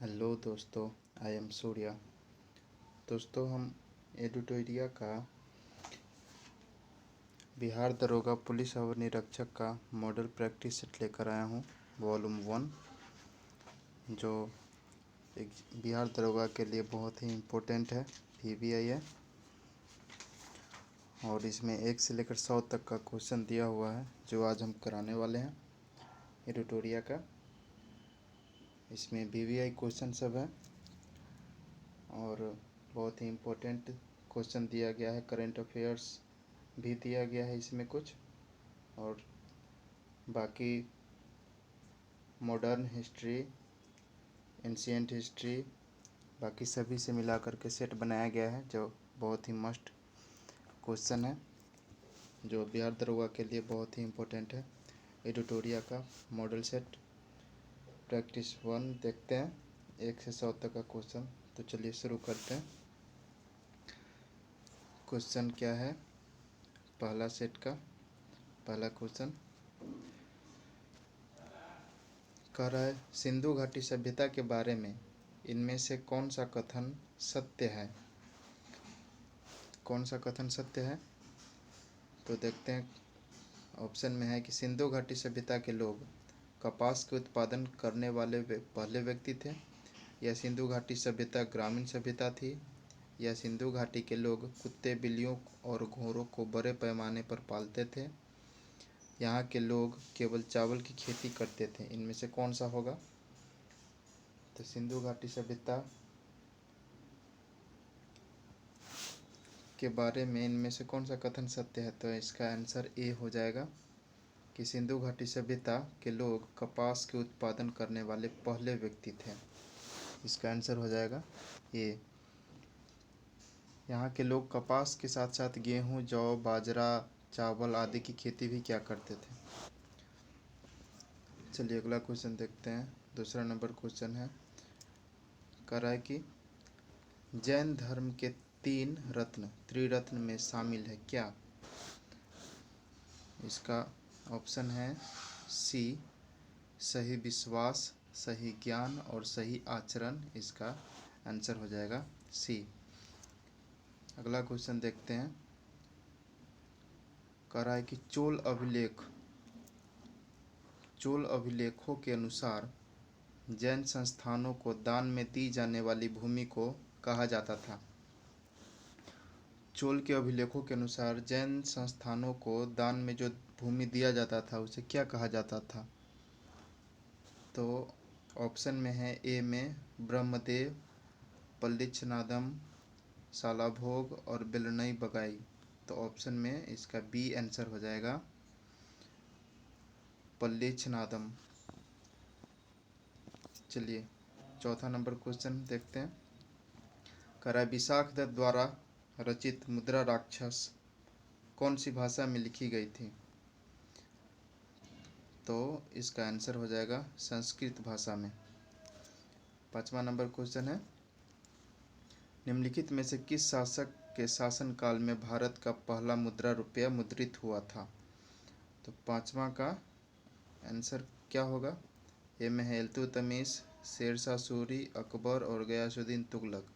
Hello दोस्तों, I am Surya. दोस्तों, हम एडिटोरिया का बिहार दरोगा पुलिस अवर निरीक्षक का मॉडल प्रैक्टिस सेट लेकर आया हूँ, वॉल्यूम 1, जो एक बिहार दरोगा के लिए बहुत ही इम्पोर्टेंट है। पीबीआई है और इसमें 1 से लेकर 100 तक का क्वेश्चन दिया हुआ है, जो आज हम कराने वाले हैं एडिटोरिया का। इसमें वीवीआई क्वेश्चन सब है और बहुत ही इम्पोर्टेंट क्वेश्चन दिया गया है। करेंट अफेयर्स भी दिया गया है इसमें कुछ, और बाकी मॉडर्न हिस्ट्री, एंशिएंट हिस्ट्री, बाकी सभी से मिला करके सेट बनाया गया है, जो बहुत ही मस्ट क्वेश्चन है, जो बिहार दरोगा के लिए बहुत ही इम्पोर्टेंट है। एडिटोरिया का मॉडल सेट प्रैक्टिस 1 देखते हैं, 1 से 100 तक का क्वेश्चन। तो चलिए शुरू करते हैं। क्वेश्चन क्या है? पहला सेट का पहला क्वेश्चन कह रहा है, सिंधु घाटी सभ्यता के बारे में इनमें से कौन सा कथन सत्य है? कौन सा कथन सत्य है? तो देखते हैं। ऑप्शन में है कि सिंधु घाटी सभ्यता के लोग कपास के उत्पादन करने वाले पहले व्यक्ति थे, या सिंधु घाटी सभ्यता ग्रामीण सभ्यता थी, या सिंधु घाटी के लोग कुत्ते, बिल्लियों और घोड़ों को बड़े पैमाने पर पालते थे, यहाँ के लोग केवल चावल की खेती करते थे। इनमें से कौन सा होगा? तो सिंधु घाटी सभ्यता के बारे में इनमें से कौन सा कथन सत्य है? तो इसका आंसर ए हो जाएगा कि सिंधु घाटी सभ्यता के लोग कपास के उत्पादन करने वाले पहले व्यक्ति थे। इसका आंसर हो जाएगा ए। यहाँ के लोग कपास के साथ साथ गेहूँ, जौ, बाजरा, चावल आदि की खेती भी क्या करते थे। चलिए अगला क्वेश्चन देखते हैं। दूसरा नंबर क्वेश्चन है, कह रहा है कि जैन धर्म के 3 रत्न त्रिरत्न में शामिल है क्या? इसका ऑप्शन है सी, सही विश्वास, सही ज्ञान और सही आचरण। इसका आंसर हो जाएगा सी। अगला क्वेश्चन देखते हैं। कह रहा है कि चोल अभिलेखों के अनुसार जैन संस्थानों को दान में दी जाने वाली भूमि को कहा जाता था। चोल के अभिलेखों के अनुसार जैन संस्थानों को दान में जो भूमि दिया जाता था उसे क्या कहा जाता था? तो ऑप्शन में है ए में ब्रह्मदेव, पल्लिचनादम, सालाभोग और बेलनई बगाई। तो ऑप्शन में इसका बी आंसर हो जाएगा पल्लिचनादम। चलिए चौथा नंबर क्वेश्चन देखते हैं। कह रहा है, विशाख दत्त द्वारा रचित मुद्रा राक्षस कौन सी भाषा में लिखी गई थी? तो इसका आंसर हो जाएगा संस्कृत भाषा में। पांचवा नंबर क्वेश्चन है, निम्नलिखित में से किस शासक के शासनकाल में भारत का पहला मुद्रा रुपया मुद्रित हुआ था? तो पांचवा का आंसर क्या होगा? ए में है इल्तुतमिश, शेरशाह सूरी, अकबर और गयासुद्दीन तुगलक।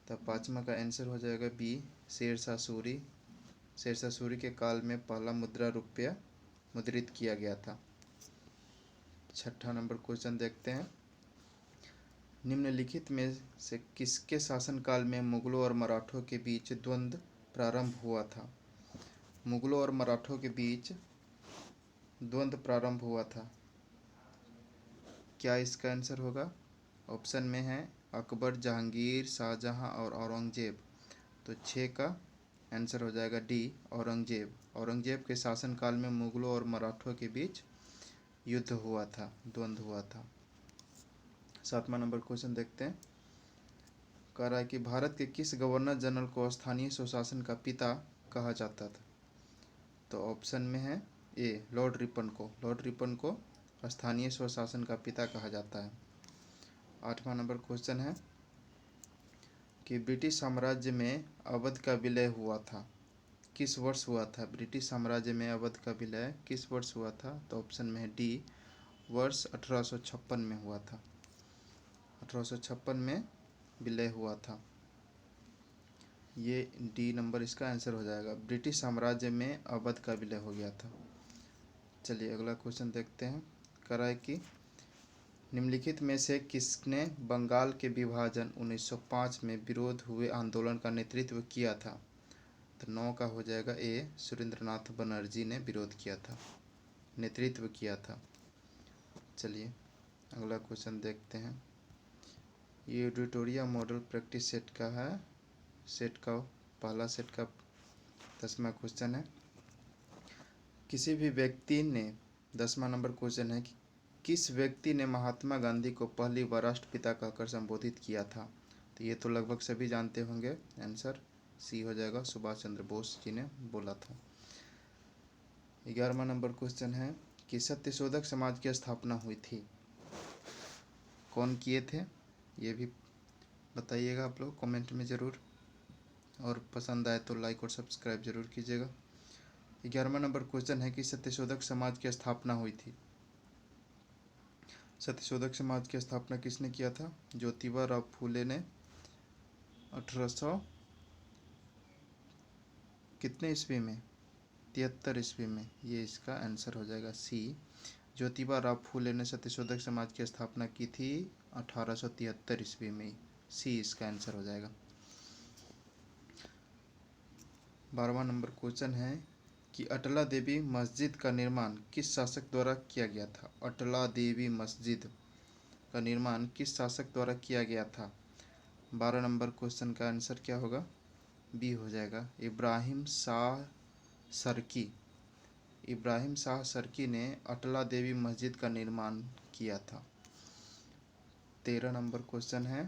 तो पांचवा का आंसर हो जाएगा बी, शेरशाह सूरी। शेरशाह सूरी के काल में पहला मुद्रा रुपया मुद्रित किया गया था। छठा नंबर क्वेश्चन देखते हैं। निम्नलिखित में से किसके शासनकाल में मुगलों और मराठों के बीच द्वंद्व प्रारंभ हुआ था? मुगलों और मराठों के बीच द्वंद्व प्रारंभ हुआ था, क्या इसका आंसर होगा? ऑप्शन में है अकबर, जहांगीर, शाहजहां और औरंगजेब। तो 6 का आंसर हो जाएगा डी, औरंगजेब। औरंगजेब के शासनकाल में मुगलों और मराठों के बीच युद्ध हुआ था, द्वंद्व हुआ था। सातवां नंबर क्वेश्चन देखते हैं। कह रहा है कि भारत के किस गवर्नर जनरल को स्थानीय स्वशासन का पिता कहा जाता था? तो ऑप्शन में है ए, लॉर्ड रिपन को। लॉर्ड रिपन को स्थानीय स्वशासन का पिता कहा जाता है। आठवां नंबर क्वेश्चन है कि ब्रिटिश साम्राज्य में अवध का विलय हुआ था, किस वर्ष हुआ था? ब्रिटिश साम्राज्य में अवध का विलय किस वर्ष हुआ था? तो ऑप्शन में है डी, वर्ष 1856 में हुआ था। 1856 में विलय हुआ था। ये डी नंबर इसका आंसर हो जाएगा। ब्रिटिश साम्राज्य में अवध का विलय हो गया था। चलिए अगला क्वेश्चन देखते हैं। कह रहा है कि निम्नलिखित में से किसने बंगाल के विभाजन 1905 में विरोध हुए आंदोलन का नेतृत्व किया था? तो 9 का हो जाएगा ए, सुरेंद्रनाथ बनर्जी ने विरोध किया था, नेतृत्व किया था। चलिए अगला क्वेश्चन देखते हैं। ये एडिटोरिया मॉडल प्रैक्टिस सेट का है, सेट का पहला सेट का 10वां क्वेश्चन है। किसी भी व्यक्ति ने 10वां नंबर क्वेश्चन है कि किस व्यक्ति ने महात्मा गांधी को पहली बार राष्ट्रपिता कहकर संबोधित किया था? तो ये तो लगभग सभी जानते होंगे, आंसर सी हो जाएगा, सुभाष चंद्र बोस जी ने बोला था। 11वां नंबर क्वेश्चन है कि सत्यशोधक समाज की स्थापना हुई थी, कौन किए थे? ये भी बताइएगा आप लोग कमेंट में ज़रूर, और पसंद आए तो लाइक और सब्सक्राइब जरूर कीजिएगा। 11वां नंबर क्वेश्चन है कि सत्यशोधक समाज की स्थापना हुई थी। सत्यशोधक समाज की स्थापना किसने किया था? ज्योतिबा राव फूले ने 1800 कितने ईस्वी में? 73 ईस्वी में। ये इसका आंसर हो जाएगा सी। ज्योतिबा राव फूले ने सत्यशोधक समाज की स्थापना की थी 1873 ईस्वी में। सी इसका आंसर हो जाएगा। 12वां नंबर क्वेश्चन है कि अटला देवी मस्जिद का निर्माण किस शासक द्वारा किया गया था? अटला देवी मस्जिद का निर्माण किस शासक द्वारा किया गया था? 12 नंबर क्वेश्चन का आंसर क्या होगा? बी हो जाएगा, इब्राहिम शाह सरकी। इब्राहिम शाह सरकी ने अटला देवी मस्जिद का निर्माण किया था। 13 नंबर क्वेश्चन है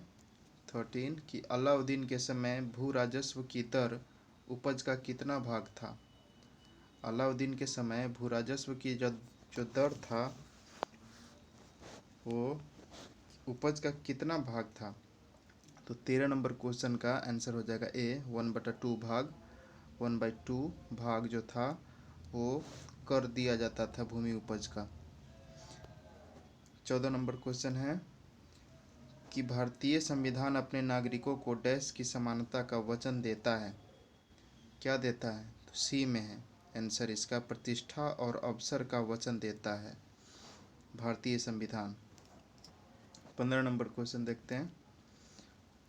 13 कि अलाउद्दीन के समय भू राजस्व की दर उपज का कितना भाग था? अलाउद्दीन के समय भू राजस्व की जो दर था वो उपज का कितना भाग था? तो 13 नंबर क्वेश्चन का आंसर हो जाएगा ए, 1/2 भाग। 1/2 भाग जो था वो कर दिया जाता था भूमि उपज का। 14 नंबर क्वेश्चन है कि भारतीय संविधान अपने नागरिकों को डैश की समानता का वचन देता है, क्या देता है? तो सी में है आंसर इसका, प्रतिष्ठा और अवसर का वचन देता है भारतीय संविधान। 15 नंबर क्वेश्चन देखते हैं।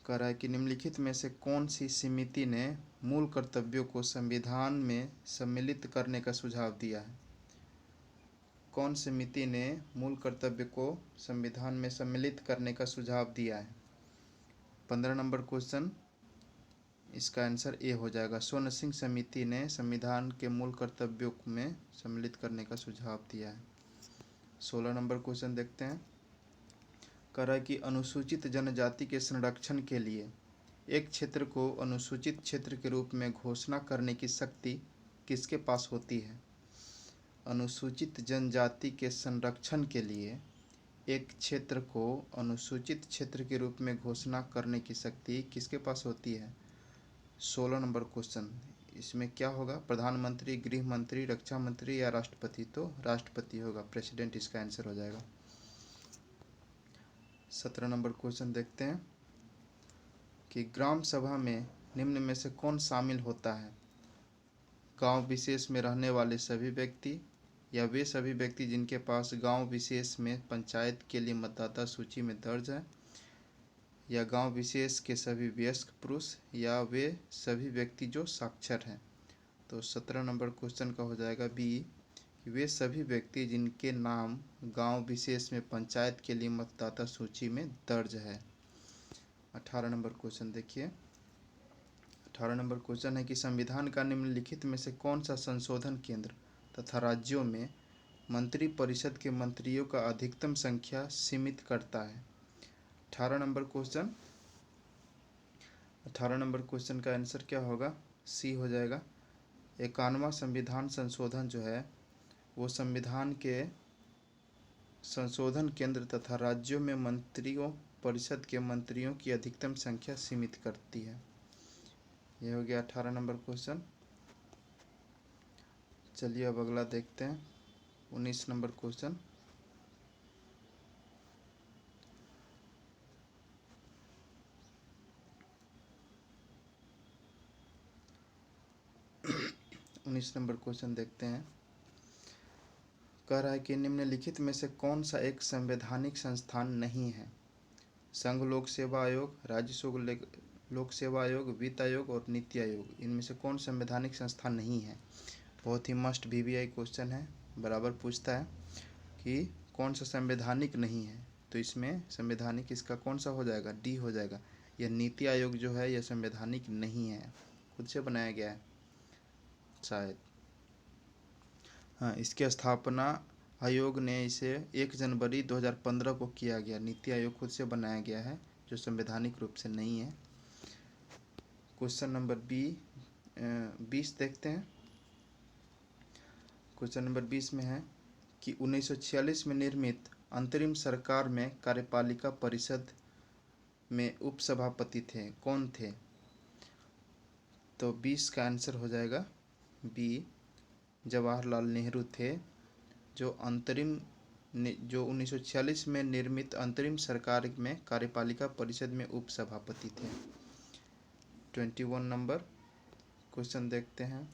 कह रहा है कि निम्नलिखित में से कौन सी समिति ने मूल कर्तव्यों को संविधान में सम्मिलित करने का सुझाव दिया है? कौन समिति ने मूल कर्तव्य को संविधान में सम्मिलित करने का सुझाव दिया है? 15 नंबर क्वेश्चन इसका आंसर ए हो जाएगा, स्वर्ण सिंह समिति ने संविधान के मूल कर्तव्यों में सम्मिलित करने का सुझाव दिया है। 16 नंबर क्वेश्चन देखते हैं। कह रहा है कि अनुसूचित जनजाति के संरक्षण के लिए एक क्षेत्र को अनुसूचित क्षेत्र के रूप में घोषणा करने की शक्ति किसके पास होती है? अनुसूचित जनजाति के संरक्षण के लिए एक क्षेत्र को अनुसूचित क्षेत्र के रूप में घोषणा करने की शक्ति किसके पास होती है? 16 नंबर क्वेश्चन, इसमें क्या होगा? प्रधानमंत्री, गृह मंत्री, रक्षा मंत्री या राष्ट्रपति? तो राष्ट्रपति होगा, प्रेसिडेंट इसका आंसर हो जाएगा। 17 नंबर क्वेश्चन देखते हैं कि ग्राम सभा में निम्न में से कौन शामिल होता है? गांव विशेष में रहने वाले सभी व्यक्ति, या वे सभी व्यक्ति जिनके पास गांव विशेष में पंचायत के लिए मतदाता सूची में दर्ज है, या गांव विशेष के सभी वयस्क पुरुष, या वे सभी व्यक्ति जो साक्षर हैं? तो 17 नंबर क्वेश्चन का हो जाएगा बी, कि वे सभी व्यक्ति जिनके नाम गांव विशेष में पंचायत के लिए मतदाता सूची में दर्ज है। 18 नंबर क्वेश्चन देखिए। 18 नंबर क्वेश्चन है कि संविधान का निम्नलिखित में से कौन सा संशोधन केंद्र तथा राज्यों में मंत्री परिषद के मंत्रियों का अधिकतम संख्या सीमित करता है? 18 नंबर क्वेश्चन। 18 नंबर क्वेश्चन का आंसर क्या होगा? सी हो जाएगा। 51वां संविधान संशोधन जो है वो संविधान के संशोधन केंद्र तथा राज्यों में मंत्रियों परिषद के मंत्रियों की अधिकतम संख्या सीमित करती है। यह हो गया 18 नंबर क्वेश्चन। चलिए अब अगला देखते हैं 19 नंबर क्वेश्चन। 19 नंबर क्वेश्चन देखते हैं। कह रहा है कि निम्नलिखित में से कौन सा एक संवैधानिक संस्थान नहीं है? संघ लोक सेवा आयोग, राज्य लोक सेवा आयोग, वित्त आयोग और नीति आयोग। इनमें से कौन संवैधानिक संस्थान नहीं है? बहुत ही मस्ट VVI क्वेश्चन है, बराबर पूछता है कि कौन सा संवैधानिक नहीं है। तो इसमें संवैधानिक इसका कौन सा हो जाएगा? डी हो जाएगा। यह नीति आयोग जो है यह संवैधानिक नहीं है, खुद से बनाया गया है शायद। हाँ, इसकी स्थापना आयोग ने इसे 1 जनवरी 2015 को किया गया। नीति आयोग खुद से बनाया गया है, जो संवैधानिक रूप से नहीं है। क्वेश्चन नंबर 20 देखते हैं। क्वेश्चन नंबर 20 में है कि 1946 में निर्मित अंतरिम सरकार में कार्यपालिका परिषद में उपसभापति थे, कौन थे? तो 20 का आंसर हो जाएगा बी, जवाहरलाल नेहरू थे, जो 1946 में निर्मित अंतरिम सरकार में कार्यपालिका परिषद में उपसभापति थे। 21 नंबर क्वेश्चन देखते हैं।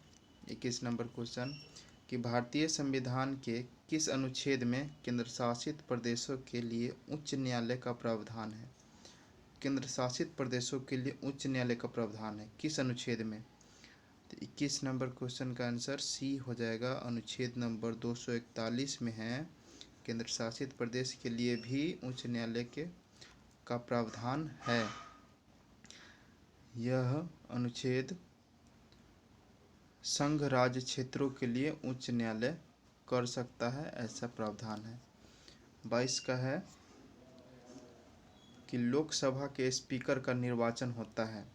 21 नंबर क्वेश्चन कि भारतीय संविधान के किस अनुच्छेद में केंद्र शासित प्रदेशों के लिए उच्च न्यायालय का प्रावधान है? केंद्र शासित प्रदेशों के लिए उच्च न्यायालय का प्रावधान है, किस अनुच्छेद में? तो 21 नंबर क्वेश्चन का आंसर सी हो जाएगा। अनुच्छेद नंबर 241 में है, केंद्र शासित प्रदेश के लिए भी उच्च न्यायालय का प्रावधान है। यह अनुच्छेद संघ राज्य क्षेत्रों के लिए उच्च न्यायालय कर सकता है, ऐसा प्रावधान है। 22 का है कि लोकसभा के स्पीकर का निर्वाचन होता है।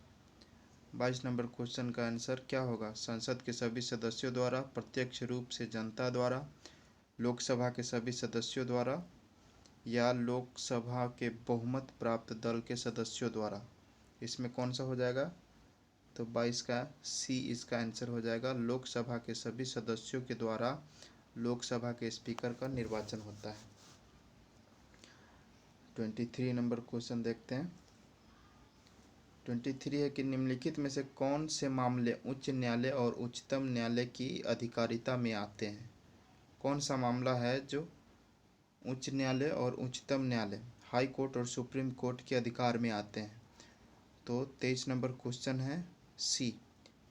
22 नंबर क्वेश्चन का आंसर क्या होगा? संसद के सभी सदस्यों द्वारा, प्रत्यक्ष रूप से जनता द्वारा, लोकसभा के सभी सदस्यों द्वारा या लोकसभा के बहुमत प्राप्त दल के सदस्यों द्वारा। इसमें कौन सा हो जाएगा? तो 22 का सी इसका आंसर हो जाएगा। लोकसभा के सभी सदस्यों के द्वारा लोकसभा के स्पीकर का निर्वाचन होता है। 23 नंबर क्वेश्चन देखते हैं। 23 है कि निम्नलिखित में से कौन से मामले उच्च न्यायालय और उच्चतम न्यायालय की अधिकारिता में आते हैं? कौन सा मामला है जो उच्च न्यायालय और उच्चतम न्यायालय, हाई कोर्ट और सुप्रीम कोर्ट के अधिकार में आते हैं? तो 23 नंबर क्वेश्चन है सी,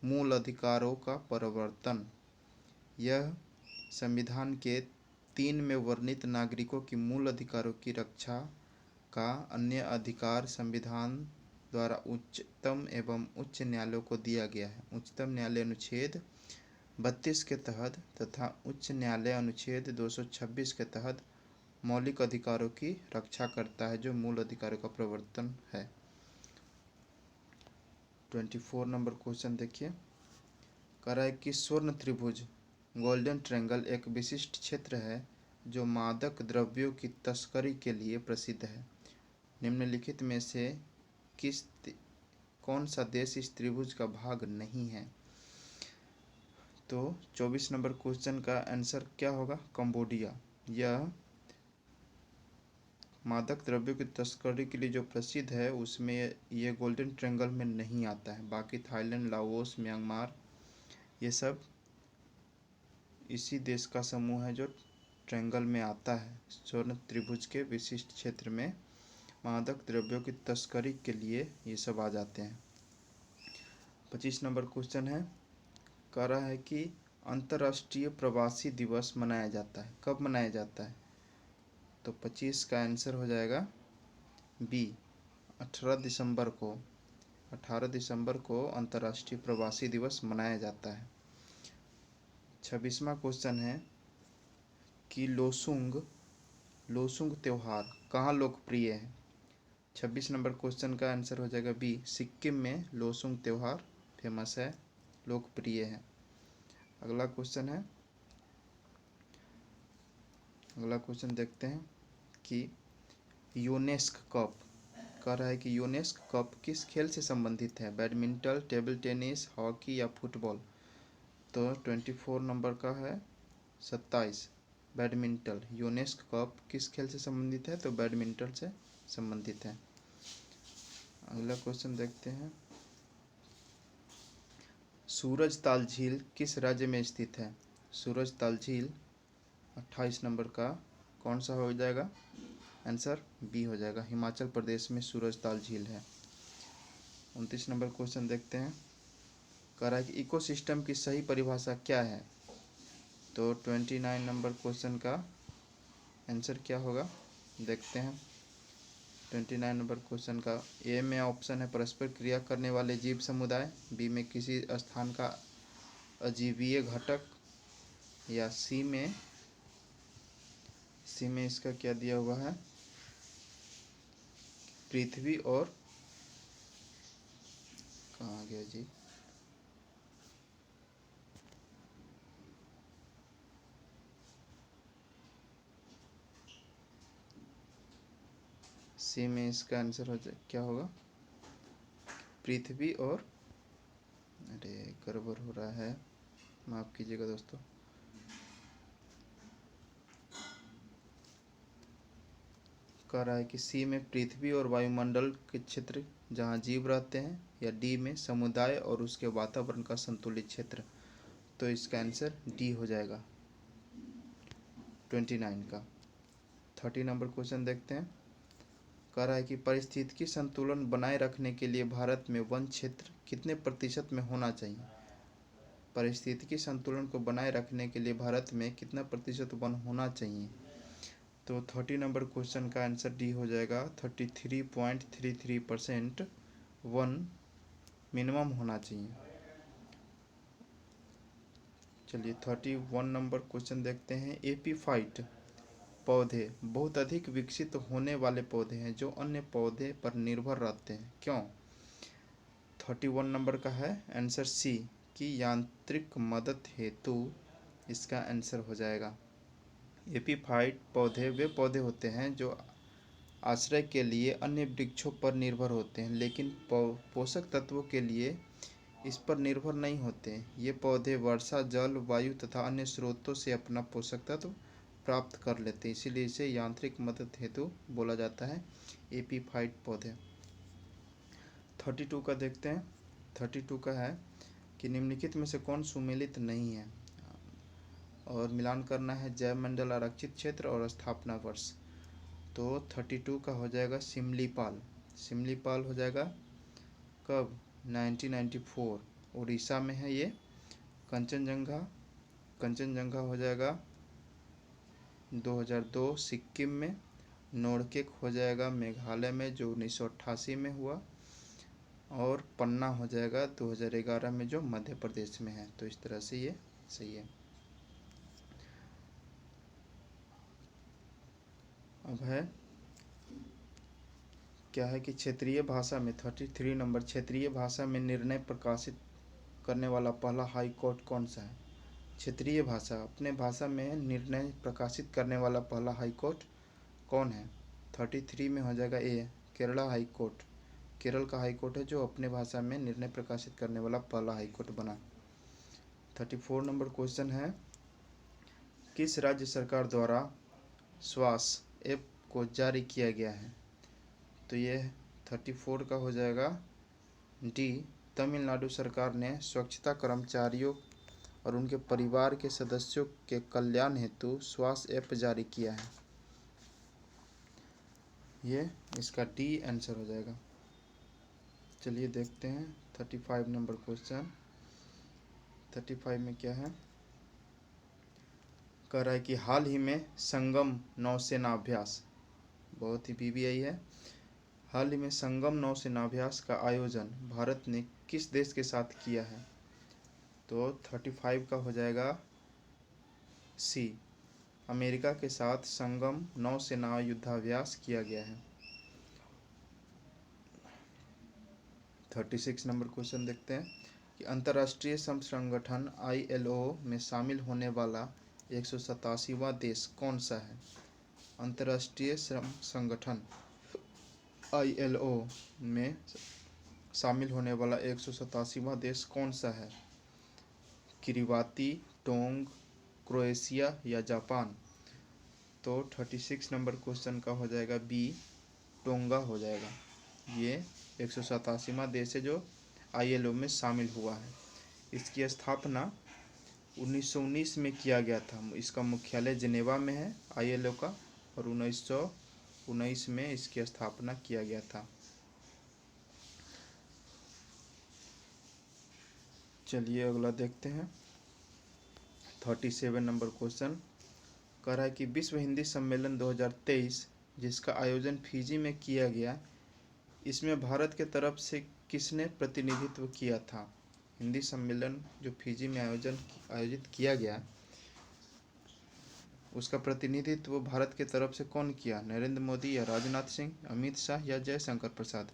मूल अधिकारों का परिवर्तन। यह संविधान के 3 में वर्णित नागरिकों की मूल अधिकारों की रक्षा का अन्य अधिकार संविधान द्वारा उच्चतम एवं उच्च न्यायालयों को दिया गया है। उच्चतम न्यायालय अनुच्छेद 32 के तहत तथा उच्च न्यायालय अनुच्छेद 226 के तहत मौलिक अधिकारों की रक्षा करता है, जो मूल अधिकारों का प्रवर्तन है। 24 नंबर क्वेश्चन देखिए। कह रहा है कि स्वर्ण त्रिभुज, गोल्डन ट्रायंगल एक विशिष्ट क्षेत्र है जो मादक द्रव्यों की तस्करी के लिए प्रसिद्ध है। निम्नलिखित में से कौन सा देश इस त्रिभुज का भाग नहीं है? तो 24 नंबर क्वेश्चन का आंसर क्या होगा? कंबोडिया। यह मादक द्रव्यों की तस्करी के लिए जो प्रसिद्ध है उसमें ये गोल्डन ट्रायंगल में नहीं आता है। बाकी थाईलैंड, लाओस, म्यांमार ये सब इसी देश का समूह है जो ट्रायंगल में आता है। स्वर्ण त्रिभुज के विशिष्ट क्षेत्र में मादक द्रव्यों की तस्करी के लिए ये सब आ जाते हैं। 25 नंबर क्वेश्चन है, कह रहा है कि अंतर्राष्ट्रीय प्रवासी दिवस मनाया जाता है, कब मनाया जाता है? तो 25 का आंसर हो जाएगा बी, 18 दिसंबर को। 18 दिसंबर को अंतर्राष्ट्रीय प्रवासी दिवस मनाया जाता है। 26वां क्वेश्चन है कि लोसुंग त्यौहार कहाँ लोकप्रिय है? 26 नंबर क्वेश्चन का आंसर हो जाएगा बी, सिक्किम में लोसुंग त्यौहार फेमस है, लोकप्रिय है। अगला क्वेश्चन देखते हैं कि यूनेस्को कप, कह रहा है कि यूनेस्को कप किस खेल से संबंधित है? बैडमिंटन, टेबल टेनिस, हॉकी या फुटबॉल? तो 24 नंबर का है 27, बैडमिंटन। यूनेस्को कप किस खेल से संबंधित है? तो बैडमिंटन से संबंधित है। अगला क्वेश्चन देखते हैं। सूरजताल झील किस राज्य में स्थित है? सूरजताल झील 28 नंबर का कौन सा हो जाएगा? आंसर बी हो जाएगा। हिमाचल प्रदेश में सूरजताल झील है। 29 नंबर क्वेश्चन देखते हैं। कह रहा है कि इकोसिस्टम की सही परिभाषा क्या है? तो 29 नंबर क्वेश्चन का आंसर क्या होगा देखते हैं। 29 नंबर क्वेश्चन का ए में ऑप्शन है परस्पर क्रिया करने वाले जीव समुदाय, बी में किसी स्थान का अजीवीय घटक, या सी में इसका क्या दिया हुआ है, पृथ्वी और कहाँ गया जी, सी में इसका आंसर हो जाए क्या होगा, पृथ्वी और, अरे गड़बड़ हो रहा है, माफ़ कीजिएगा दोस्तों। कह रहा है कि सी में पृथ्वी और वायुमंडल के क्षेत्र जहाँ जीव रहते हैं, या डी में समुदाय और उसके वातावरण का संतुलित क्षेत्र। तो इसका आंसर डी हो जाएगा 29 का। 30 नंबर क्वेश्चन देखते हैं। कह रहा है कि पारिस्थितिकी संतुलन बनाए रखने के लिए भारत में वन क्षेत्र कितने प्रतिशत में होना चाहिए? पारिस्थितिकी संतुलन को बनाए रखने के लिए भारत में कितना प्रतिशत वन होना चाहिए? तो 30 नंबर क्वेश्चन का आंसर डी हो जाएगा। 33.33% वन मिनिमम होना चाहिए। चलिए 31 नंबर क्वेश्चन देखते हैं। एपीफाइट पौधे बहुत अधिक विकसित होने वाले पौधे हैं जो अन्य पौधे पर निर्भर रहते हैं, क्यों? 31 नंबर का है आंसर सी की यांत्रिक मदद हेतु इसका आंसर हो जाएगा। एपीफाइट पौधे वे पौधे होते हैं जो आश्रय के लिए अन्य वृक्षों पर निर्भर होते हैं, लेकिन पोषक तत्वों के लिए इस पर निर्भर नहीं होते। ये पौधे वर्षा, जल, वायु तथा अन्य स्रोतों से अपना पोषक तत्व प्राप्त कर लेते हैं, इसीलिए इसे यांत्रिक मदद हेतु बोला जाता है एपीफाइट पौधे। 32 का देखते हैं। 32 का है कि निम्नलिखित में से कौन सुमेलित नहीं है, और मिलान करना है जैवमंडल आरक्षित क्षेत्र और स्थापना वर्ष। तो 32 का हो जाएगा सिमलीपाल। सिमलीपाल हो जाएगा कब? 1994 उड़ीसा में है ये। कंचनजंगा कंचनजंगा हो जाएगा 2002 सिक्किम में। नोड़केक हो जाएगा मेघालय में जो 1988 में हुआ, और पन्ना हो जाएगा 2011 में जो मध्य प्रदेश में है। तो इस तरह से ये सही है। अब है क्या है कि क्षेत्रीय भाषा में 33 नंबर, क्षेत्रीय भाषा में निर्णय प्रकाशित करने वाला पहला हाई कोर्ट कौन सा है? क्षेत्रीय भाषा, अपने भाषा में निर्णय प्रकाशित करने वाला पहला हाई कोर्ट कौन है? 33 में हो जाएगा ए केरला हाई कोर्ट। केरल का हाई कोर्ट है जो अपने भाषा में निर्णय प्रकाशित करने वाला पहला हाई कोर्ट बना। 34 नंबर क्वेश्चन है, किस राज्य सरकार द्वारा श्वास ऐप को जारी किया गया है? तो ये 34 का हो जाएगा डी, तमिलनाडु सरकार ने स्वच्छता कर्मचारियों और उनके परिवार के सदस्यों के कल्याण हेतु श्वास ऐप जारी किया है। ये इसका डी आंसर हो जाएगा। चलिए देखते हैं 35 नंबर क्वेश्चन। 35 में क्या है? कह रहा है कि हाल ही में संगम नौसेना अभ्यास, बहुत ही पीबीआई है। हाल ही में संगम नौसेना अभ्यास का आयोजन भारत ने किस देश के साथ किया है? तो 35 का हो जाएगा सी, अमेरिका के साथ संगम नौसेना युद्धाभ्यास किया गया है। 36 नंबर क्वेश्चन देखते हैं कि अंतर्राष्ट्रीय श्रम संगठन ILO में शामिल होने वाला 187वां देश कौन सा है? अंतर्राष्ट्रीय श्रम संगठन ILO में शामिल होने वाला 187वां देश कौन सा है? किरिबाती, टोंग, क्रोएशिया या जापान? तो 36 नंबर क्वेश्चन का हो जाएगा बी, टोंगा हो जाएगा। ये 187वां देश है जो ILO में शामिल हुआ है। इसकी स्थापना 1919 में किया गया था। इसका मुख्यालय जिनेवा में है ILO का, और 1919 में इसकी स्थापना किया गया था। चलिए अगला देखते हैं। 37 नंबर क्वेश्चन कह रहा है कि विश्व हिंदी सम्मेलन 2023 जिसका आयोजन फिजी में किया गया, इसमें भारत के तरफ से किसने प्रतिनिधित्व किया था? हिंदी सम्मेलन जो फिजी में आयोजित किया गया, उसका प्रतिनिधित्व भारत के तरफ से कौन किया? नरेंद्र मोदी या राजनाथ सिंह, अमित शाह या जयशंकर प्रसाद?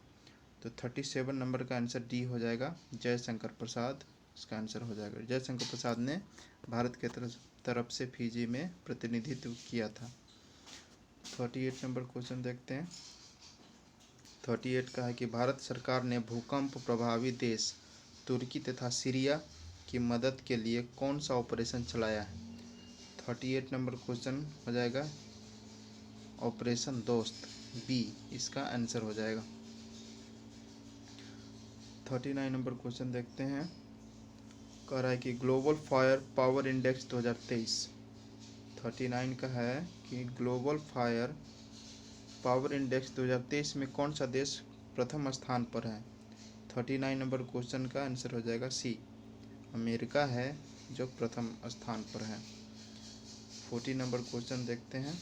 तो 37 नंबर का आंसर डी हो जाएगा, जयशंकर प्रसाद इसका आंसर हो जाएगा। जयशंकर प्रसाद ने भारत के तरफ से फिजी में प्रतिनिधित्व किया था। 38 नंबर क्वेश्चन देखते हैं। 38 का है कि भारत सरकार ने भूकंप प्रभावित देश तुर्की तथा सीरिया की मदद के लिए कौन सा ऑपरेशन चलाया है? 38 नंबर क्वेश्चन हो जाएगा ऑपरेशन दोस्त, बी इसका आंसर हो जाएगा। 39 नंबर क्वेश्चन देखते हैं। कह रहा है कि ग्लोबल फायर पावर इंडेक्स 2023, 39 का है कि ग्लोबल फायर पावर इंडेक्स 2023 में कौन सा देश प्रथम स्थान पर है? 39 नंबर क्वेश्चन का आंसर हो जाएगा सी, अमेरिका है जो प्रथम स्थान पर है। 40 नंबर क्वेश्चन देखते हैं।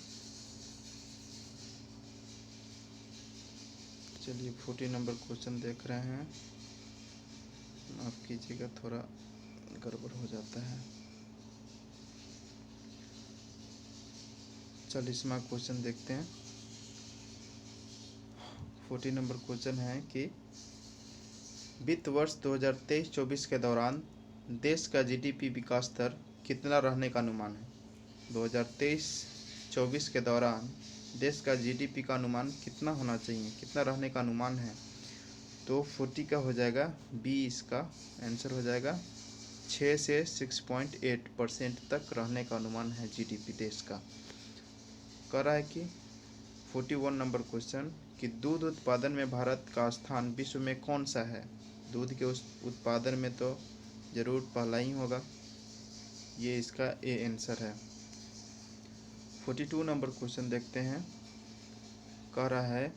चलिए 40 नंबर क्वेश्चन देख रहे हैं, माफ कीजिएगा थोड़ा गड़बड़ हो जाता है। 40वां क्वेश्चन देखते हैं। 40 नंबर क्वेश्चन है कि वित्त वर्ष 2023-24 के दौरान देश का GDP विकास दर कितना रहने का अनुमान है? 2023-24 के दौरान देश का GDP का अनुमान कितना होना चाहिए, कितना रहने का अनुमान है? तो 40 का हो जाएगा बी, इसका आंसर हो जाएगा 6 से 6.8% तक रहने का अनुमान है GDP देश का। कह रहा है कि 41 नंबर क्वेश्चन कि दूध उत्पादन में भारत का स्थान विश्व में कौन सा है? दूध के उस उत्पादन में तो जरूर पहला ही होगा, ये इसका ए आंसर है। 42 नंबर क्वेश्चन देखते हैं। कह रहा है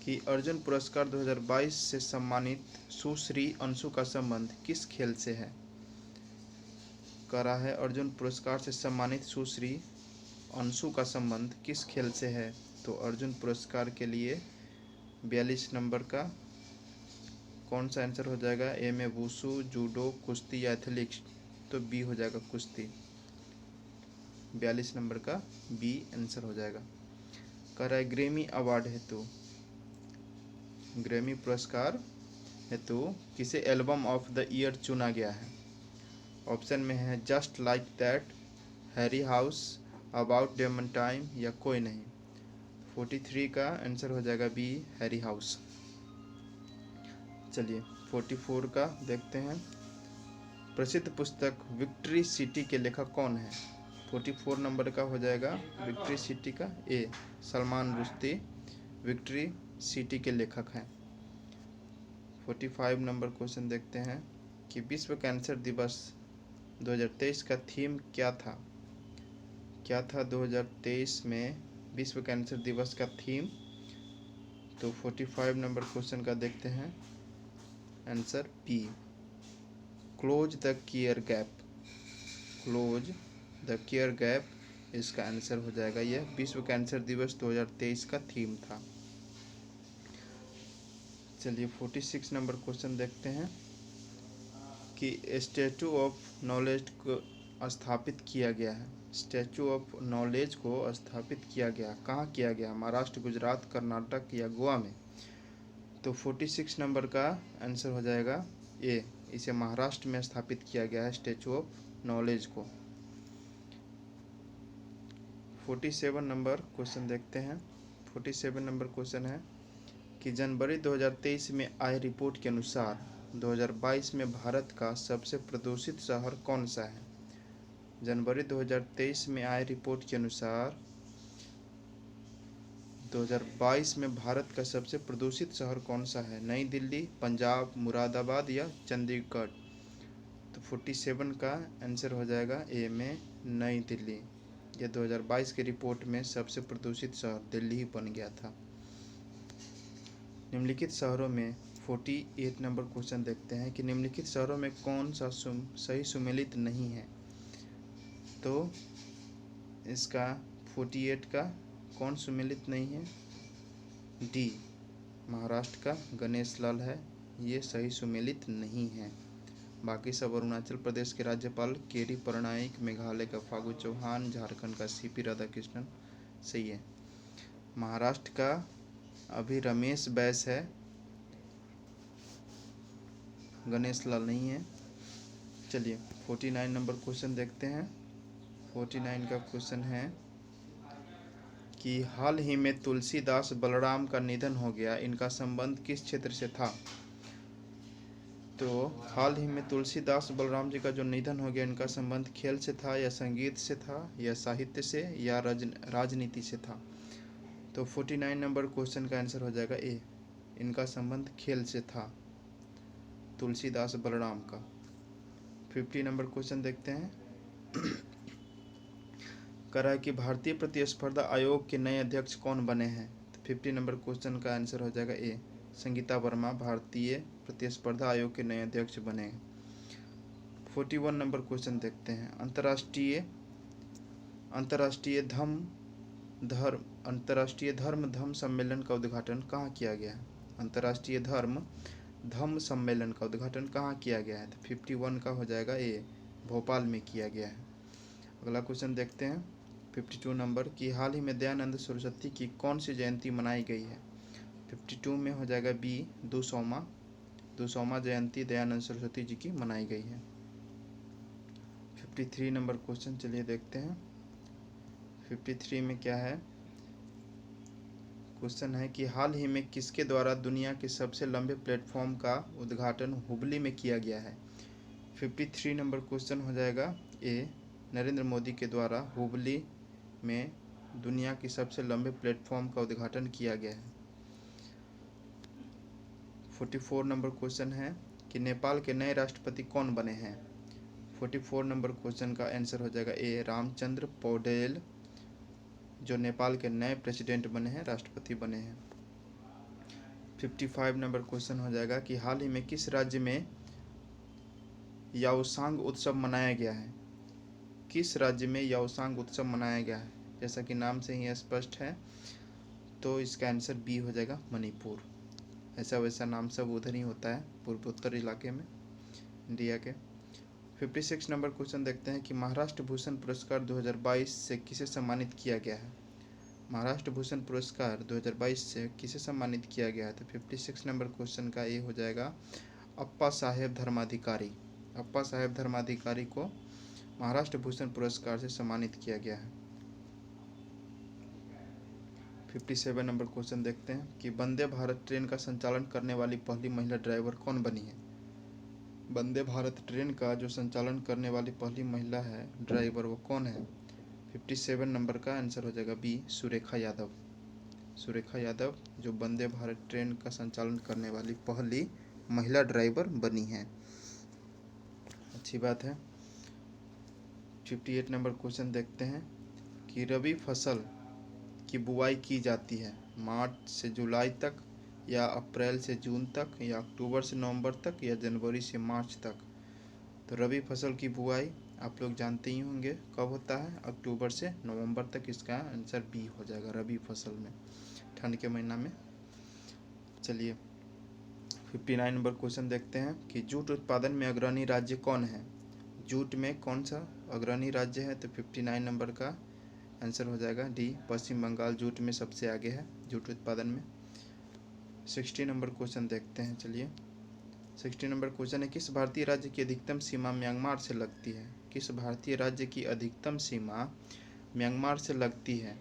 कि अर्जुन पुरस्कार 2022 से सम्मानित सुश्री अंशु का संबंध किस खेल से है? कह रहा है अर्जुन पुरस्कार से सम्मानित सुश्री अंशु का संबंध किस खेल से है? तो अर्जुन पुरस्कार के लिए 42 नंबर का कौन सा आंसर हो जाएगा? ए में वुशु, जूडो, कुश्ती या एथलेटिक्स? तो बी हो जाएगा कुश्ती। 42 नंबर का बी आंसर हो जाएगा। कह रहा है ग्रैमी अवार्ड हेतु, ग्रैमी पुरस्कार हेतु किसे एल्बम ऑफ द ईयर चुना गया है? ऑप्शन में है just like that, Harry house, about demon time या कोई नहीं। 43 का आंसर हो जाएगा बी, हैरी हाउस। चलिए 44 का देखते हैं। प्रसिद्ध पुस्तक विक्ट्री सिटी के लेखक कौन है? 44 नंबर का हो जाएगा विक्ट्री सिटी का ए, सलमान रुश्दी विक्ट्री सिटी के लेखक हैं। 45 नंबर क्वेश्चन देखते हैं कि विश्व कैंसर दिवस 2023 का थीम क्या था? क्या था 2023 में विश्व कैंसर दिवस का थीम? तो 45 नंबर क्वेश्चन का देखते हैं answer B, close the care gap, close the care gap इसका आंसर हो जाएगा। यह विश्व कैंसर दिवस 2023 का थीम था। चलिए 46 नंबर क्वेश्चन देखते हैं कि स्टैचू ऑफ नॉलेज को स्थापित किया गया है। स्टैचू ऑफ नॉलेज को स्थापित किया गया, कहाँ किया गया? महाराष्ट्र, गुजरात, कर्नाटक या गोवा में? तो 46 नंबर का आंसर हो जाएगा ए, इसे महाराष्ट्र में स्थापित किया गया है स्टैचू ऑफ नॉलेज को। 47 नंबर क्वेश्चन देखते हैं। 47 नंबर क्वेश्चन है कि जनवरी 2023 में आई रिपोर्ट के अनुसार 2022 में भारत का सबसे प्रदूषित शहर कौन सा है? जनवरी 2023 में आई रिपोर्ट के अनुसार 2022 में भारत का सबसे प्रदूषित शहर कौन सा है? नई दिल्ली, पंजाब, मुरादाबाद या चंडीगढ़? तो 47 का आंसर हो जाएगा ए में नई दिल्ली। यह 2022 की रिपोर्ट में सबसे प्रदूषित शहर दिल्ली ही बन गया था। निम्नलिखित शहरों में 48 नंबर क्वेश्चन देखते हैं कि निम्नलिखित शहरों में कौन सा सही सुमेलित नहीं है। तो इसका 48 का कौन सुमेलित नहीं है? डी, महाराष्ट्र का गणेश लाल है, ये सही सुमेलित नहीं है। बाकी सब अरुणाचल प्रदेश के राज्यपाल केडी पटनायक, मेघालय का फागू चौहान, झारखंड का सीपी राधाकृष्णन सही है। महाराष्ट्र का अभी रमेश बैस है, गणेश लाल नहीं है। चलिए 49 नंबर क्वेश्चन देखते हैं। 49 का क्वेश्चन है कि हाल ही में तुलसीदास बलराम का निधन हो गया, इनका संबंध किस क्षेत्र से था? तो हाल ही में तुलसीदास बलराम जी का जो निधन हो गया, इनका संबंध खेल से था या संगीत से था या साहित्य से या राजनीति से था? तो 49 नंबर क्वेश्चन का आंसर हो जाएगा ए, इनका संबंध खेल से था, तुलसीदास बलराम का। 50 नंबर क्वेश्चन देखते हैं। कह रहा है कि भारतीय प्रतिस्पर्धा आयोग के नए अध्यक्ष कौन बने हैं? तो 50 नंबर क्वेश्चन का आंसर हो जाएगा ए, संगीता वर्मा भारतीय प्रतिस्पर्धा आयोग के नए अध्यक्ष बने हैं। 41 नंबर क्वेश्चन देखते हैं। अंतर्राष्ट्रीय धर्म धम सम्मेलन का उद्घाटन कहाँ किया गया है? अंतर्राष्ट्रीय धर्म धम्म सम्मेलन का उद्घाटन कहाँ किया गया है? तो 51 का हो जाएगा ए, भोपाल में किया गया है। अगला क्वेश्चन देखते हैं 52 नंबर की हाल ही में दयानंद सरस्वती की कौन सी जयंती मनाई गई है? 52 में हो जाएगा बी, 200वां जयंती दयानंद सरस्वती जी की मनाई गई है। 53 नंबर क्वेश्चन चलिए देखते हैं। 53 में क्या है? क्वेश्चन है कि हाल ही में किसके द्वारा दुनिया के सबसे लंबे प्लेटफॉर्म का उद्घाटन हुबली में किया गया है? 53 नंबर क्वेश्चन हो जाएगा ए, नरेंद्र मोदी के द्वारा हुबली में दुनिया के सबसे लंबे प्लेटफॉर्म का उद्घाटन किया गया है। 44 नंबर क्वेश्चन है कि नेपाल के नए राष्ट्रपति कौन बने हैं? 44 नंबर क्वेश्चन का आंसर हो जाएगा ए, रामचंद्र पौडेल, जो नेपाल के नए प्रेसिडेंट बने हैं, राष्ट्रपति बने हैं। 55 नंबर क्वेश्चन हो जाएगा कि हाल ही में किस राज्य में याओसांग उत्सव मनाया गया है? किस राज्य में याओसांग उत्सव मनाया गया है? जैसा कि नाम से ही स्पष्ट है, तो इसका आंसर बी हो जाएगा, मणिपुर। ऐसा वैसा नाम सब उधर ही होता है, पूर्वोत्तर इलाके में इंडिया के। 56 नंबर क्वेश्चन देखते हैं कि महाराष्ट्र भूषण पुरस्कार 2022 से किसे सम्मानित किया गया है? महाराष्ट्र भूषण पुरस्कार 2022 से किसे सम्मानित किया गया है? तो 56 नंबर क्वेश्चन का ये हो जाएगा अप्पा साहेब धर्माधिकारी। अप्पा साहेब धर्माधिकारी को महाराष्ट्र भूषण पुरस्कार से सम्मानित किया गया है। 57 नंबर क्वेश्चन देखते हैं कि वंदे भारत ट्रेन का संचालन करने वाली पहली महिला ड्राइवर कौन बनी है? वंदे भारत ट्रेन का जो संचालन करने वाली पहली महिला है ड्राइवर, वो कौन है? 57 नंबर का आंसर हो जाएगा बी, सुरेखा यादव। सुरेखा यादव जो वंदे भारत ट्रेन का संचालन करने वाली पहली महिला ड्राइवर बनी है, अच्छी बात है। 58 नंबर क्वेश्चन देखते हैं कि रबी फसल की बुआई की जाती है मार्च से जुलाई तक, या अप्रैल से जून तक, या अक्टूबर से नवंबर तक, या जनवरी से मार्च तक? तो रबी फसल की बुआई आप लोग जानते ही होंगे कब होता है, अक्टूबर से नवंबर तक। इसका आंसर बी हो जाएगा, रबी फसल में, ठंड के महीना में। चलिए 59 नंबर क्वेश्चन देखते हैं कि जूट उत्पादन में अग्रणी राज्य कौन है? जूट में कौन सा अग्रणी राज्य है? तो 59 नंबर का आंसर हो जाएगा डी, पश्चिम बंगाल जूट में सबसे आगे है, जूट उत्पादन में। 60 नंबर क्वेश्चन देखते हैं। चलिए 60 नंबर क्वेश्चन है किस भारतीय राज्य की अधिकतम सीमा म्यांमार से लगती है? किस भारतीय राज्य की अधिकतम सीमा म्यांमार से लगती है?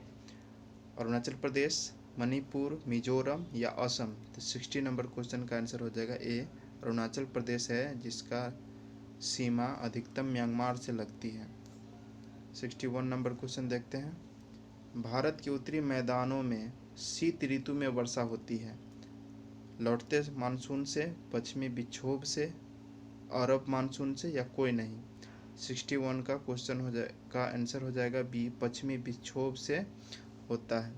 अरुणाचल प्रदेश, मणिपुर, मिजोरम या असम? तो 60 नंबर क्वेश्चन का आंसर हो जाएगा ए, अरुणाचल प्रदेश है जिसका सीमा अधिकतम म्यांमार से लगती है। 61 नंबर क्वेश्चन देखते हैं। भारत के उत्तरी मैदानों में शीत ऋतु में वर्षा होती है, लौटते मानसून से, पश्चिमी विक्षोभ से, अरब मानसून से या कोई नहीं। 61 का क्वेश्चन का आंसर हो जाएगा बी, पश्चिमी विक्षोभ से होता है।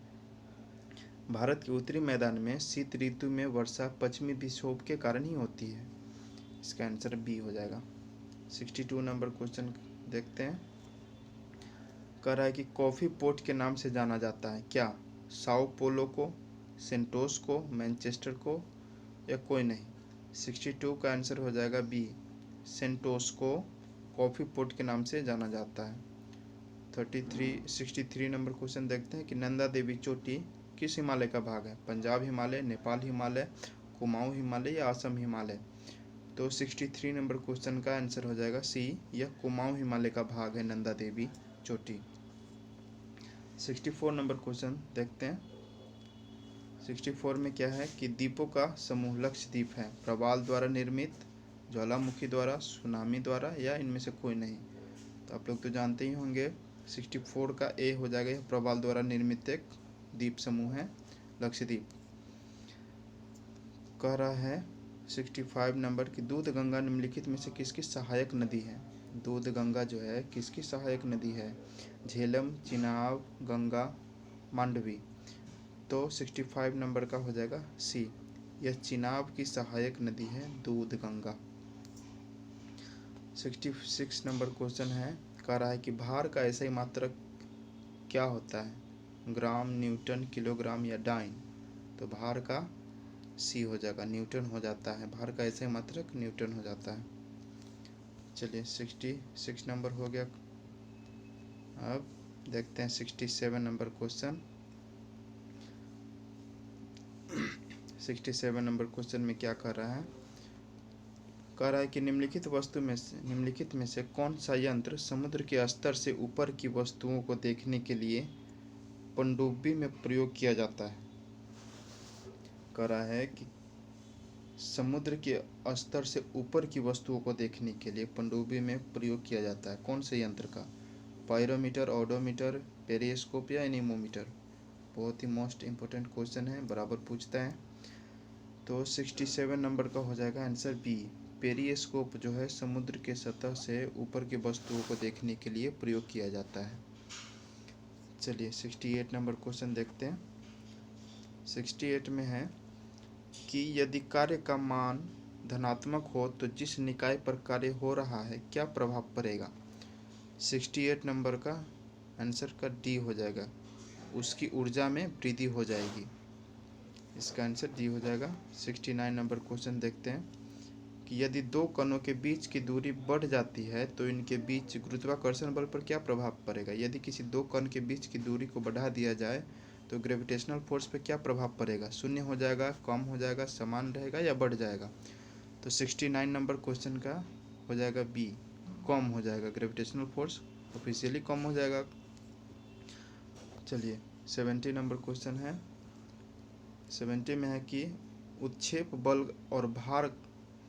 भारत के उत्तरी मैदान में शीत ऋतु में वर्षा पश्चिमी विक्षोभ के कारण ही होती है। इसका आंसर बी हो जाएगा। 62 नंबर क्वेश्चन देखते हैं। कह रहा है कि कॉफ़ी पोर्ट के नाम से जाना जाता है क्या? साओ पोलो को, सेंटोस को, मैनचेस्टर को या कोई नहीं। 62 का आंसर हो जाएगा बी, सेंटोस को कॉफ़ी पोर्ट के नाम से जाना जाता है। 63 नंबर क्वेश्चन देखते हैं कि नंदा देवी चोटी किस हिमालय का भाग है? पंजाब हिमालय, नेपाल हिमालय, कुमाऊं हिमालय या असम हिमालय। तो 63 नंबर क्वेश्चन का आंसर हो जाएगा सी, यह कुमाऊं हिमालय का भाग है नंदा देवी चोटी। 64 नंबर क्वेश्चन देखते हैं। 64 में क्या है कि द्वीपों का समूह लक्षद्वीप है, प्रवाल द्वारा निर्मित, ज्वालामुखी द्वारा, सुनामी द्वारा या इनमें से कोई नहीं। तो आप लोग तो जानते ही होंगे 64 का ए हो जाएगा, यह प्रवाल द्वारा निर्मित एक द्वीप समूह है लक्षद्वीप। कह रहा है 65 नंबर की दूध गंगा निम्नलिखित में से किसकी सहायक नदी है? दूध गंगा जो है किसकी सहायक नदी है? झेलम, चिनाब, गंगा, मांडवी। तो 65 नंबर का हो जाएगा सी, यह चिनाब की सहायक नदी है दूध गंगा। 66 नंबर क्वेश्चन है। कह रहा है कि भार का ऐसा ही मात्रक क्या होता है? ग्राम, न्यूटन, किलोग्राम या डाइन। तो भार का सी हो जाएगा, न्यूटन हो जाता है। भार का ऐसे मात्रक न्यूटन हो जाता है। चलिए 66 नंबर हो गया। अब देखते हैं 67 नंबर क्वेश्चन। 67 नंबर क्वेश्चन में क्या कर रहा है? कह रहा है कि निम्नलिखित में से कौन सा यंत्र समुद्र के स्तर से ऊपर की वस्तुओं को देखने के लिए पनडुब्बी में प्रयोग किया जाता है? कह रहा है कि समुद्र के स्तर से ऊपर की वस्तुओं को देखने के लिए पनडुब्बी में प्रयोग किया जाता है। कौन से यंत्र का? पायरोमीटर, ओडोमीटर, पेरिस्कोप या एनीमोमीटर। बहुत ही मोस्ट इम्पोर्टेंट क्वेश्चन है, बराबर पूछता है। तो 67 नंबर का हो जाएगा आंसर बी, पेरिस्कोप जो है समुद्र के सतह से ऊपर की वस्तुओं को देखने के लिए प्रयोग किया जाता है। चलिए 68 नंबर क्वेश्चन देखते हैं। 68 में है कि यदि कार्य का मान धनात्मक हो तो जिस निकाय पर कार्य हो रहा है क्या प्रभाव पड़ेगा? 68 नंबर का आंसर का डी हो जाएगा, उसकी ऊर्जा में वृद्धि हो जाएगी। इसका आंसर डी हो जाएगा। 69 नंबर क्वेश्चन देखते हैं कि यदि दो कणों के बीच की दूरी बढ़ जाती है तो इनके बीच गुरुत्वाकर्षण बल पर क्या प्रभाव पड़ेगा? यदि किसी दो कण के बीच की दूरी को बढ़ा दिया जाए तो ग्रेविटेशनल फोर्स पे क्या प्रभाव पड़ेगा? शून्य हो जाएगा, कम हो जाएगा, समान रहेगा या बढ़ जाएगा? तो 69 नंबर क्वेश्चन का हो जाएगा बी, कम हो जाएगा। ग्रेविटेशनल फोर्स ऑफिशियली कम हो जाएगा। चलिए 70 नंबर क्वेश्चन है। 70 में है कि उत्क्षेप बल और भार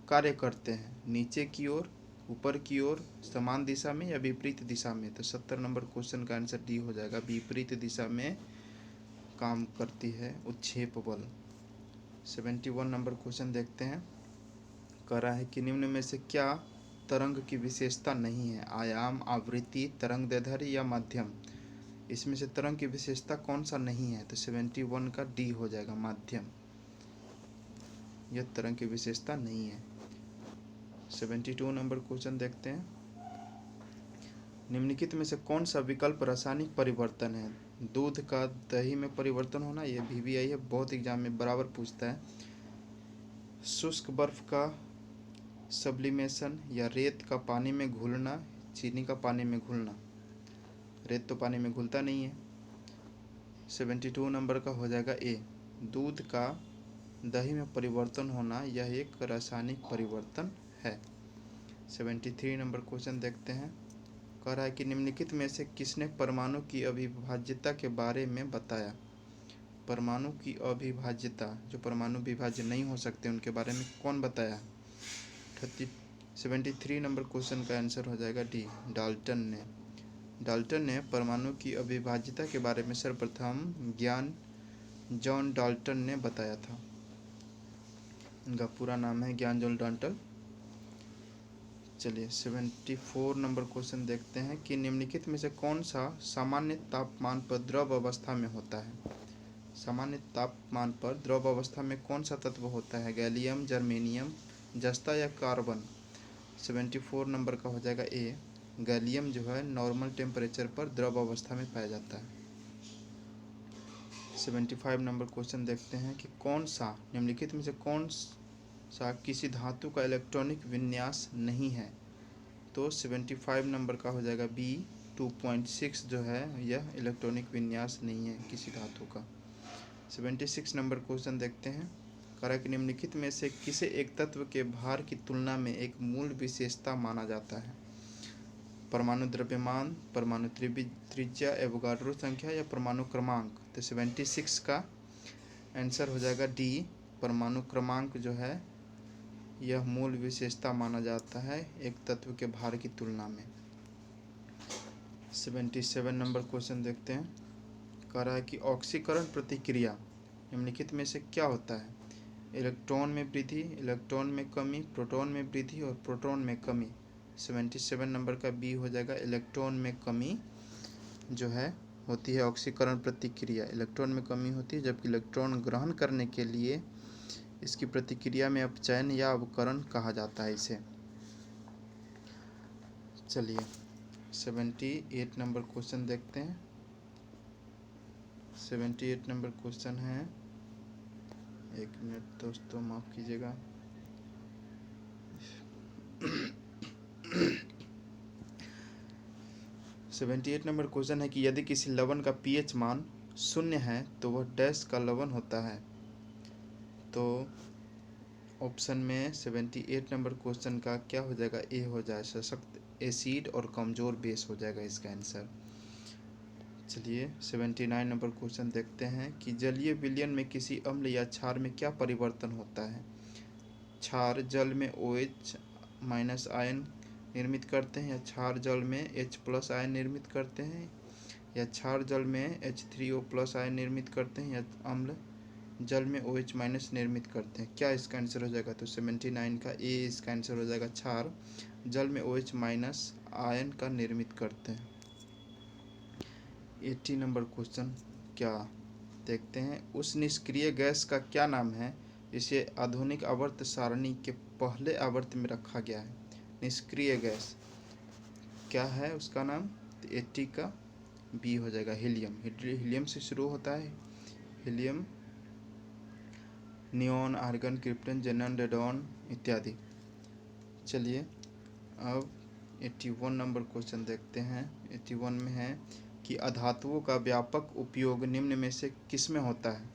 कार्य करते हैं नीचे की ओर, ऊपर की ओर, समान दिशा में या विपरीत दिशा में। तो 70 नंबर क्वेश्चन का आंसर डी हो जाएगा, विपरीत दिशा में काम करती है उत्क्षेप बल। 71 नंबर क्वेश्चन देखते हैं। कह रहा है कि निम्न में से क्या तरंग की विशेषता नहीं है? आयाम, आवृत्ति, तरंग दैर्ध्य या माध्यम। इसमें से तरंग की विशेषता कौन सा नहीं है? तो 71 का डी हो जाएगा, माध्यम। यह तरंग की विशेषता नहीं है। 72 नंबर क्वेश्चन देखते हैं। निम्नलिखित में से कौन सा विकल्प रासायनिक परिवर्तन है? दूध का दही में परिवर्तन होना, यह VVI है, बहुत एग्जाम में बराबर पूछता है। शुष्क बर्फ का सब्लिमेशन या रेत का पानी में घुलना, चीनी का पानी में घुलना। रेत तो पानी में घुलता नहीं है। 72 नंबर का हो जाएगा ए, दूध का दही में परिवर्तन होना, यह एक रासायनिक परिवर्तन है। 73 नंबर क्वेश्चन देखते हैं। कह रहा है कि निम्नलिखित में से किसने परमाणु की अविभाज्यता के बारे में बताया? परमाणु की अविभाज्यता, जो परमाणु विभाज्य नहीं हो सकते उनके बारे में कौन बताया? 73 नंबर क्वेश्चन का आंसर हो जाएगा डी, डाल्टन ने। डाल्टन ने परमाणु की अविभाज्यता के बारे में सर्वप्रथम जॉन डाल्टन ने बताया था। इनका पूरा नाम है ज्ञान जॉन डाल्टन। चलिए 74 नंबर क्वेश्चन देखते हैं कि निम्नलिखित में से कौन सा सामान्य तापमान पर द्रव अवस्था में होता है। सामान्य तापमान पर द्रव अवस्था में कौन सा तत्व होता है, गैलियम, जर्मेनियम, जस्ता या कार्बन। 74 नंबर का हो जाएगा ए, गैलियम जो है नॉर्मल टेम्परेचर पर द्रव अवस्था में पाया जाता है। 75 नंबर क्वेश्चन देखते हैं कि कौन सा निम्नलिखित में से कौन सा किसी धातु का इलेक्ट्रॉनिक विन्यास नहीं है। तो 75 नंबर का हो जाएगा बी, 2.6 जो है यह इलेक्ट्रॉनिक विन्यास नहीं है किसी धातु का। 76 नंबर क्वेश्चन देखते हैं, करा कि निम्नलिखित में से किसे एक तत्व के भार की तुलना में एक मूल विशेषता माना जाता है। परमाणु द्रव्यमान, परमाणु त्रिज्या, एवोगाड्रो संख्या या परमाणु क्रमांक। तो 76 का आंसर हो जाएगा डी, परमाणु क्रमांक जो है यह मूल विशेषता माना जाता है एक तत्व के भार की तुलना में। 77 नंबर क्वेश्चन देखते हैं, कह रहा है कि ऑक्सीकरण प्रतिक्रिया निम्नलिखित में से क्या होता है। इलेक्ट्रॉन में वृद्धि, इलेक्ट्रॉन में कमी, प्रोटॉन में वृद्धि और प्रोटॉन में कमी। 77 नंबर का बी हो जाएगा, इलेक्ट्रॉन में कमी जो है होती है ऑक्सीकरण प्रतिक्रिया। इलेक्ट्रॉन में कमी होती है, जबकि इलेक्ट्रॉन ग्रहण करने के लिए इसकी प्रतिक्रिया में अपचयन या अवकरण कहा जाता है इसे। चलिए 78 नंबर क्वेश्चन देखते हैं। 78 नंबर क्वेश्चन है, एक मिनट दोस्तों माफ़ कीजिएगा। सेवेंटी एट नंबर क्वेश्चन है कि यदि किसी लवण का पीएच मान 0 है तो वह डैश का लवण होता है। तो ऑप्शन में 78 नंबर क्वेश्चन का क्या हो जाएगा, ए हो जाए, सशक्त एसिड और कमज़ोर बेस हो जाएगा इसका आंसर। चलिए 79 नंबर क्वेश्चन देखते हैं कि जलीय विलयन में किसी अम्ल या क्षार में क्या परिवर्तन होता है। क्षार जल में OH- आयन निर्मित करते हैं, या क्षार जल में H+ आयन निर्मित करते हैं, या क्षार जल में H3O+ आयन निर्मित करते हैं, या अम्ल जल में OH- निर्मित करते हैं। क्या इसका आंसर हो जाएगा। तो 79 का ए इसका आंसर हो जाएगा, क्षार जल में OH- आयन का निर्मित करते हैं। 80 नंबर क्वेश्चन क्या देखते हैं, उस निष्क्रिय गैस का क्या नाम है जिसे आधुनिक आवर्त सारणी के पहले आवर्त में रखा गया है। निष्क्रिय गैस क्या है उसका नाम। तो 80 का बी हो जाएगा, हीलियम। हीलियम से शुरू होता है, helium, neon, argon, krypton, जेनन, radon इत्यादि। चलिए अब 81 नंबर क्वेश्चन देखते हैं। 81 में है कि अधातुओं का व्यापक उपयोग निम्न में से किस में होता है।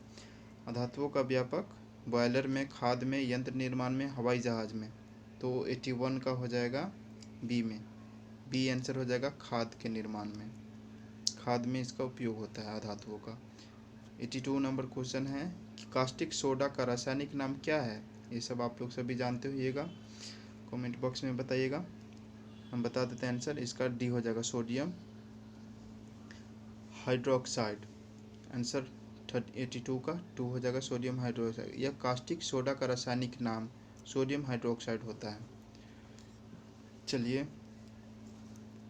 अधातुओं का व्यापक बॉयलर में, खाद में, यंत्र निर्माण में, हवाई जहाज में। तो 81 का हो जाएगा बी में, बी आंसर हो जाएगा, खाद के निर्माण में, खाद में इसका उपयोग होता है अधातुओं का। 82 नंबर क्वेश्चन है कि कास्टिक सोडा का रासायनिक नाम क्या है। ये सब आप लोग सभी जानते होइएगा, कमेंट बॉक्स में बताइएगा, हम बता देते हैं आंसर। इसका डी हो जाएगा, सोडियम हाइड्रोक्साइड। आंसर 82 का 2 हो जाएगा, सोडियम हाइड्रोक्साइड। यह कास्टिक सोडा का रासायनिक नाम सोडियम हाइड्रोक्साइड होता है। चलिए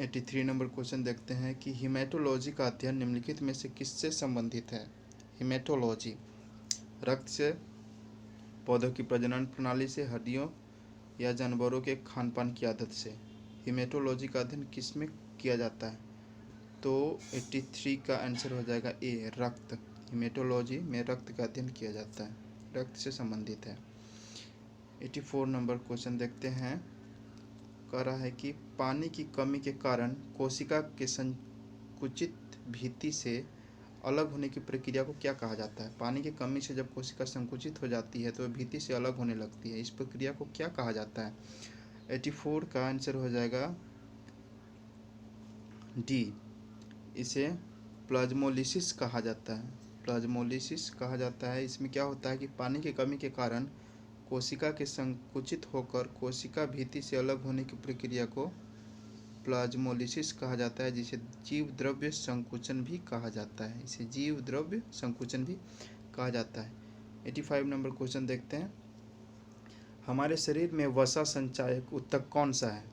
83 नंबर क्वेश्चन देखते हैं कि हीमेटोलॉजी का अध्ययन निम्नलिखित में से किससे संबंधित है। हीमेटोलॉजी रक्त से, पौधों की प्रजनन प्रणाली से, हड्डियों या जानवरों के खान पान की आदत से। हीमेटोलॉजी का अध्ययन किस में किया जाता है। तो 83 का आंसर हो जाएगा ए, रक्त। हीमेटोलॉजी में रक्त का अध्ययन किया जाता है, रक्त से संबंधित है। 84 नंबर क्वेश्चन देखते हैं, कह रहा है कि पानी की कमी के कारण कोशिका के संकुचित भित्ति से अलग होने की प्रक्रिया को क्या कहा जाता है। पानी की कमी से जब कोशिका संकुचित हो जाती है तो वह भित्ति से अलग होने लगती है, इस प्रक्रिया को क्या कहा जाता है। 84 का आंसर हो जाएगा डी, इसे प्लाज्मोलिसिस कहा जाता है, प्लाज्मोलिसिस कहा जाता है। इसमें क्या होता है कि पानी की कमी के कारण कोशिका के संकुचित होकर कोशिका भित्ति से अलग होने की प्रक्रिया को प्लाज्मोलिसिस कहा जाता है, जिसे जीव द्रव्य संकुचन भी कहा जाता है, इसे जीव द्रव्य संकुचन भी कहा जाता है। 85 नंबर क्वेश्चन देखते हैं, हमारे शरीर में वसा संचायक ऊतक कौन सा है।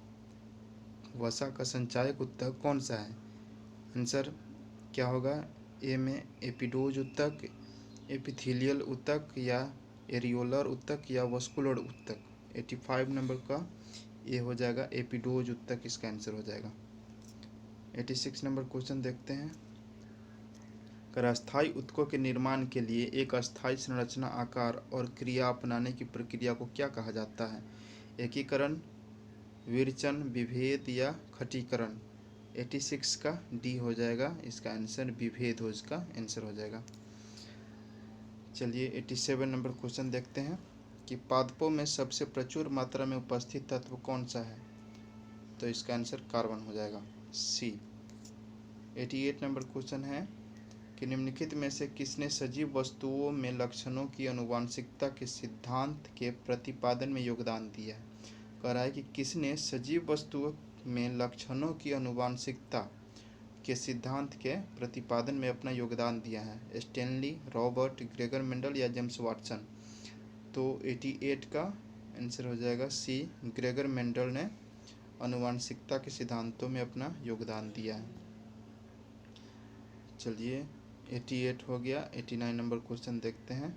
वसा का संचायक ऊतक कौन सा है? आंसर क्या होगा? ए में एपिडोज ऊतक, एपिथेलियल ऊतक या एरियोलर ऊतक या वस्कुलर ऊतक। 85 नंबर का ये हो जाएगा एपिडोज ऊतक, इसका आंसर हो जाएगा। 86 नंबर क्वेश्चन देखते हैं। अस्थायी ऊतकों के निर्माण के लिए एक अस्थायी संरचना, आकार और क्रिया अपनाने की प्रक्रिया को क्या कहा जाता है? एकीकरण, विरचन, विभेद या खटीकरण। 86 का डी हो जाएगा, इसका आंसर विभेद हो, इसका आंसर हो जाएगा। चलिए 87 नंबर क्वेश्चन देखते हैं कि पादपों में सबसे प्रचुर मात्रा में उपस्थित तत्व कौन सा है? तो इसका आंसर कार्बन हो जाएगा, सी। 88 नंबर क्वेश्चन है कि निम्नलिखित में से किसने सजीव वस्तुओं में लक्षणों की आनुवांशिकता के सिद्धांत के प्रतिपादन में योगदान दिया है? कह रहा है कि किसने सजीव वस्तुओं में लक्षणों की आनुवांशिकता के सिद्धांत के प्रतिपादन में अपना योगदान दिया है? स्टैनली, रॉबर्ट, ग्रेगर मेंडल या जेम्स वाटसन। तो 88 का आंसर हो जाएगा सी, ग्रेगर मेंडल ने आनुवांशिकता के सिद्धांतों में अपना योगदान दिया है। चलिए 88 हो गया। 89 नंबर क्वेश्चन देखते हैं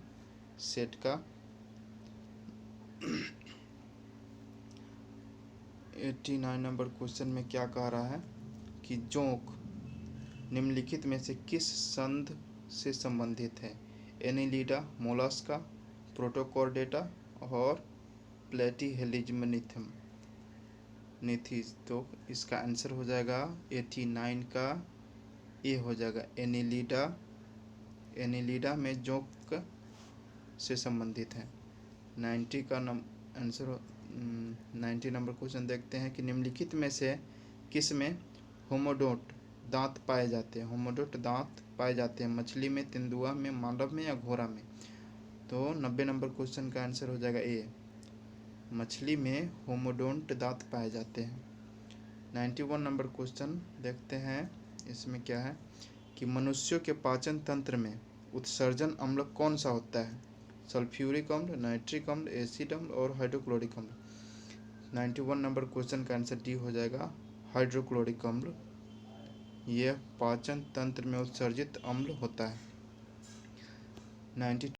सेट का। 89 नंबर क्वेश्चन में क्या कह रहा है कि जोंक निम्नलिखित में से किस संघ से संबंधित है? एनिलिडा, मोलस्का, प्रोटोकॉर्डेटा और प्लेटीहेलिज्मनिथम निथिस। तो इसका आंसर हो जाएगा 89 का ए हो जाएगा, एनिलिडा। एनिलिडा में जोंक से संबंधित है। 90 का आंसर 90 नंबर क्वेश्चन देखते हैं कि निम्नलिखित में से किस में होमोडोट दांत पाए जाते हैं? होमोडोट दांत पाए जाते हैं मछली में, तेंदुआ में, मानव में या घोड़ा में। तो 90 नंबर क्वेश्चन का आंसर हो जाएगा ए, मछली में होमोडोंट दांत पाए जाते हैं। 91 नंबर क्वेश्चन देखते हैं, इसमें क्या है कि मनुष्यों के पाचन तंत्र में उत्सर्जन अम्ल कौन सा होता है? सल्फ्यूरिक अम्ल, नाइट्रिक अम्ल, एसिड अम्ल और हाइड्रोक्लोरिक अम्ल। 91 नंबर क्वेश्चन का आंसर डी हो जाएगा, हाइड्रोक्लोरिक अम्ल। यह पाचन तंत्र में उत्सर्जित अम्ल होता है। 92